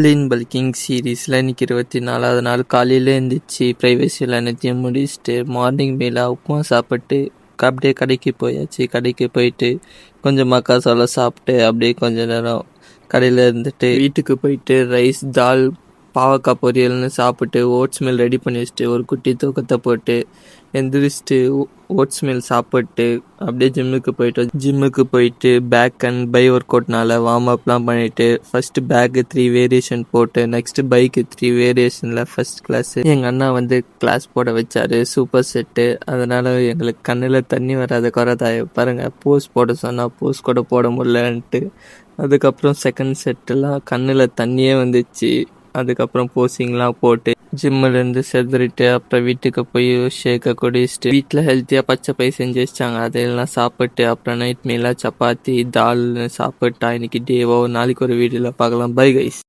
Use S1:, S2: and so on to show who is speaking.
S1: Lean bulking சீரீஸில் இன்றைக்கி 24வது நாள். காலையில் எழுந்திரிச்சு ப்ரைவசியில் அனைத்தையும் முடிச்சுட்டு மார்னிங் மேலே உப்புமா சாப்பிட்டு அப்படியே கடைக்கு போயாச்சு. கடைக்கு போயிட்டு கொஞ்சம் மக்காசோளை சாப்பிட்டு அப்படியே கொஞ்ச நேரம் கடையில் இருந்துட்டு வீட்டுக்கு போயிட்டு ரைஸ் தால் பாவக்காய் பொரியல்னு சாப்பிட்டு ஓட்ஸ் மில் ரெடி பண்ணி வச்சுட்டு ஒரு குட்டி தூக்கத்தை போட்டு எந்திரிச்சிட்டு ஓட்ஸ் மில் சாப்பிட்டு அப்படியே ஜிம்முக்கு போயிட்டு பேக் அண்ட் பை ஒர்க் அவுட்னால வார்ம் அப்லாம் பண்ணிவிட்டு ஃபஸ்ட்டு பேக்கு 3 வேரியேஷன் போட்டு நெக்ஸ்ட்டு பைக்கு 3 வேரியேஷனில் ஃபஸ்ட் கிளாஸு. எங்கள் அண்ணா கிளாஸ் போட வச்சார், சூப்பர் செட்டு. அதனால் எங்களுக்கு கண்ணில் தண்ணி வராத குறதாய பாருங்கள். போஸ் போட சொன்னால் போஸ் கூட போட முடியலன்ட்டு அதுக்கப்புறம் செகண்ட் செட்டெல்லாம் கண்ணில் தண்ணியே வந்துச்சு. அதுக்கப்புறம் போஸிங்லாம் போட்டு ஜிம்மிலேருந்து செதுறிட்டு அப்புறம் வீட்டுக்கு போய் ஷேக்கை குடிச்சிட்டு வீட்டில் ஹெல்த்தியாக பச்சை பை செஞ்சு வச்சாங்க, அதையெல்லாம் சாப்பிட்டு அப்புறம் நைட் மீலாக சப்பாத்தி தால்னு சாப்பிட்டா. இன்னைக்கு டேவோ. நாளைக்கு ஒரு வீடியோவில் பார்க்கலாம். Bye guys.